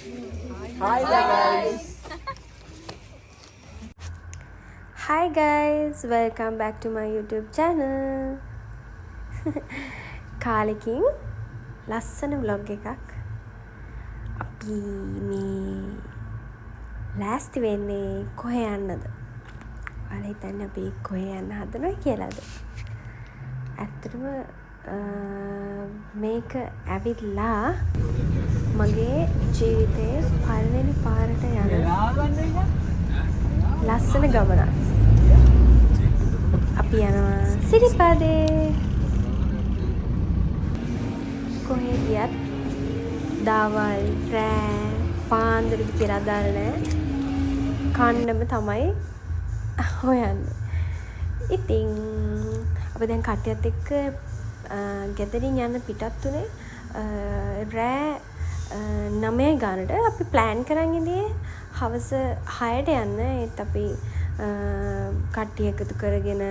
Hi guys. Hi guys, welcome back to my YouTube channel. කාලෙකින් ලස්සන vlog එකක් අපි මේ ලෑස්ති වෙන්නේ කොහේ යන්නද? ඔයාලා හිතන්නේ අපි කොහේ යන්න හදනවා කියලාද? ඇත්තටම මේක ඇවිල්ලා මගේ ජීවිතේ පළවෙනි පාරට යන ලස්සන ගමනක්. අපි යනවා සිරිපාදේ. කොහේ ගියත් දවල් රෑ පාන්දර කියලා අදාළ නැහැ. කන්නම තමයි හොයන්නේ. ඉතින් අපි දැන් කට්ටියත් එක්ක ගෙදරින් යන්න පිටත් උනේ රෑ 9 ගානට අපි ප්ලෑන් කරන් ඉඳියේ හවස 6ට යන්න. ඒත් අපි කට්ටිය එකතු කරගෙන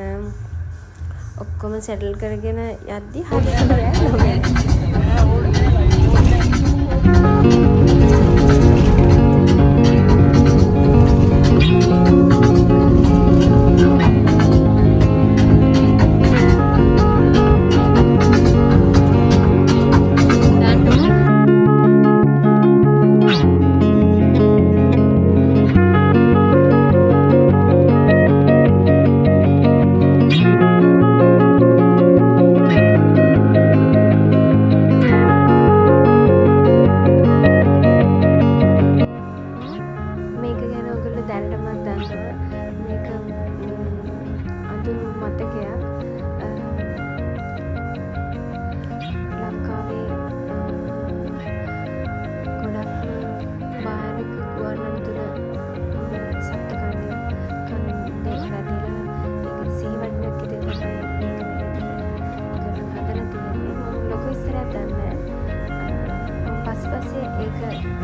ඔක්කොම සෙටල් කරගෙන යද්දි හරියට රෑ 9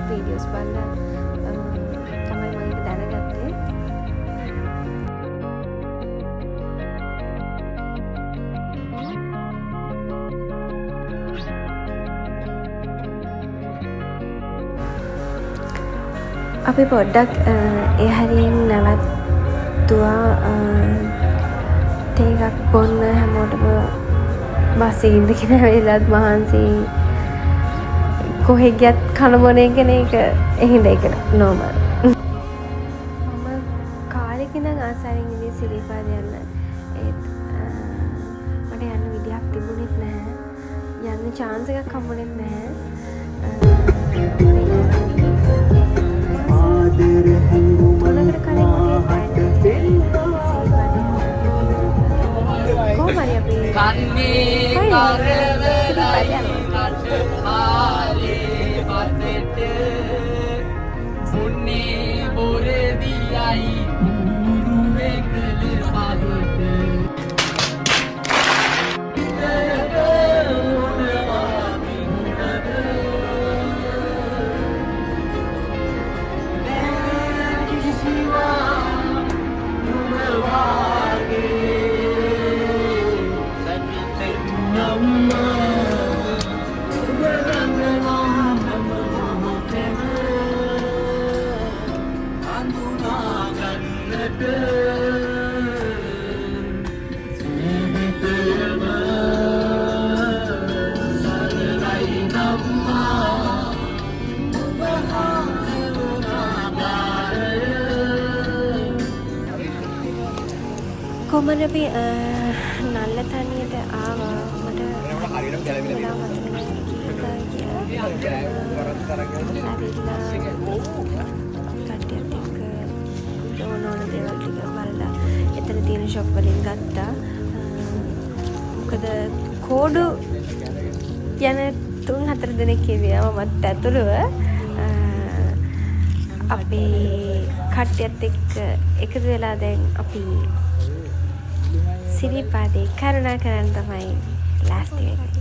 වීඩියෝස් බලලා තමයි මම ඒක දැනගත්තේ. අපි පොඩ්ඩක් ඒ හරියෙන් නැවතුවා තේ එකක් බොන්න. හැමෝටම බස්සේ ඉඳගෙන ඇවිල්ලත් මහන්සි. කොහෙ ගියත් කන බොන එකන එක එහෙනම් ඒක නෝමල්. මම කාලෙක ඉඳන් ආසාවෙන් ඉඳි සිරිපාද යන්න. ඒත් මට යන්න විදියක් තිබුණෙත් නැහැ. යන්න chance එකක් හම්බුනේත් නැහැ. තුනකට කලින් මගේ කොහමද අපි කන්නේ කරවල පුන්නේ බොරදියයි උරුමේ කළ පබත කොමන අපි නල්ල තනියට ආවා. මට කට්ටියත් එක්ක ඕන දේවල් ටික බලලා එතන තියෙන ෂොප් වලින් ගත්තා. මොකද කෝඩු යන 3-4 දෙනෙක් කියවියා මමත් ඇතුළුව අපි කට්ටියත් එක්ක එකතු වෙලා දැන් අපි සිරිපාදේ කරුණා කරන් තමයි ලෑස්ති වෙන්නේ.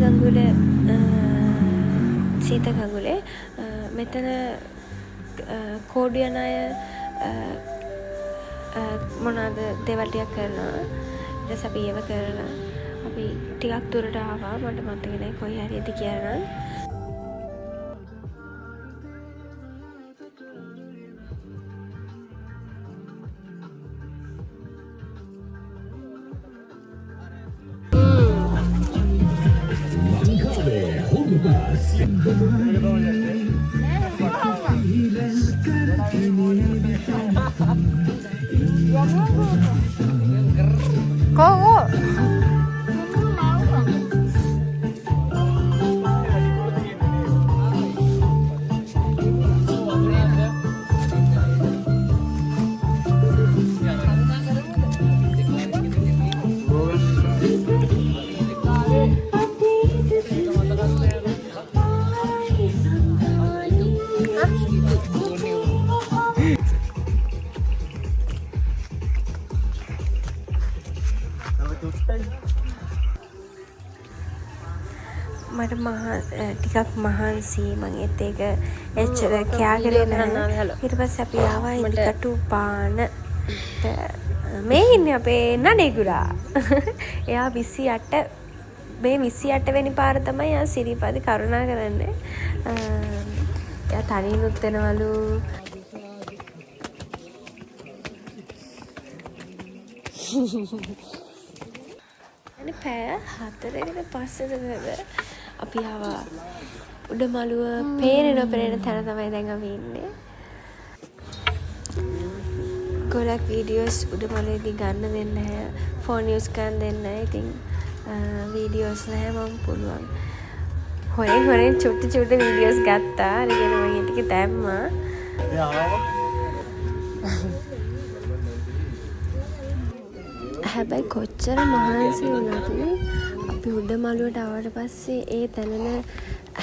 ගඟුලේ මෙතන කෝඩු යන අය මොනවාද දේවල් ටිකක් කරනවා. ඊට පස්සේ අපි ඒව කරලා අපි ටිකක් දුරට ආවා. මට මතක නැහැ කොයි හරියද කියලා නම්. මට ටිකක් මහන්සි මං ඒත් ඒක එච්චර කෑගලේ නැහැ. ඊට පස්සේ අපි ආවා ඉදිකටු පාන. මේ ඉන්නේ අපේ නඩේගුරා. එයා 28 මේ 28 වෙනි පාර තමයි ආ සිරිපාදේ කරුණා කරන්නේ. එයා තනියුත් වෙනවලු. අනේ පැය 4කට පස්සේද අපි ආවා උඩමළුව පේන තැන තමයි දැන් අපි ඉන්නේ. ගොඩක් වීඩියෝස් උඩමළුවේදී ගන්න දෙන්නේ නැහැ. ෆෝන් යූස් කරන්න දෙන්නේ නැහැ. ඉතින් වීඩියෝස් නැහැ මම පුළුවන්. හොරෙන් චුට්ටි වීඩියෝස් ගත්තා. අරගෙන මම ටික දැම්මා. හැබැයි කොච්චර මහන්සි වුණත් අපි උඩමළුවට ආවට පස්සේ ඒ තැනන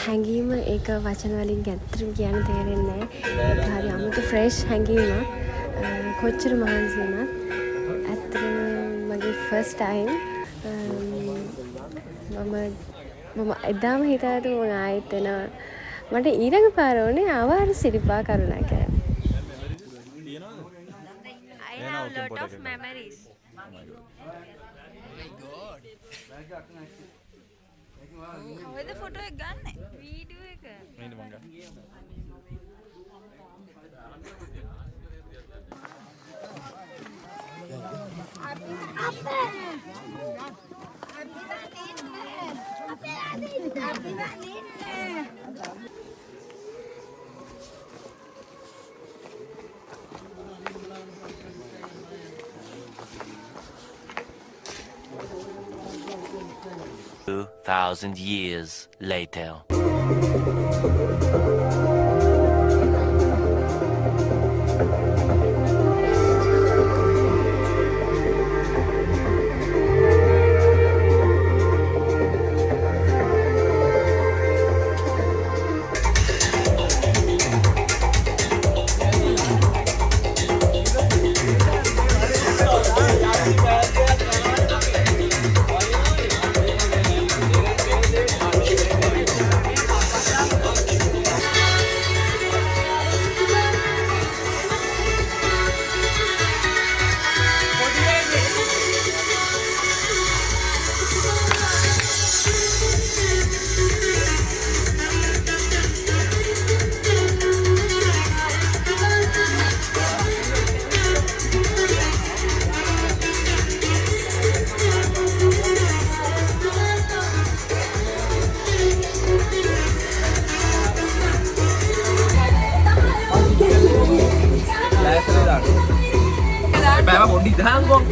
හැඟීම ඒක වචන වලින් ඇත්තටම කියන්න තේරෙන්නේ නැහැ. ඒක හරි අමුතු ෆ්‍රෙෂ් හැඟීමක්. කොච්චර මහන්සි වුණත් ඇත්තටම මගේ ෆස්ට් ටයිම් මම එදාම හිතාට මම ආයෙත් එනවා. මට ඊළඟ පාර ඕනේ ආවාර සිරිපා කරුණා කරන්න. I have lot of memories. කවද ෆොටෝ එක ගන්න? වීඩියෝ එක. මේක මං ගන්න. Thousand years later. Bye bye, đi thang con.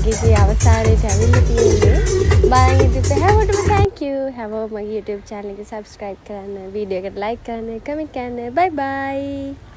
වීඩියෝගේ අවසානයේට ඇවිල්ලා තියෙන්නේ. බලන් ඉතින් හැමෝටම thank you. හැමෝම මගේ YouTube channel එක subscribe කරන්න, වීඩියෝ එකට like කරන්න, comment කරන්න. bye bye.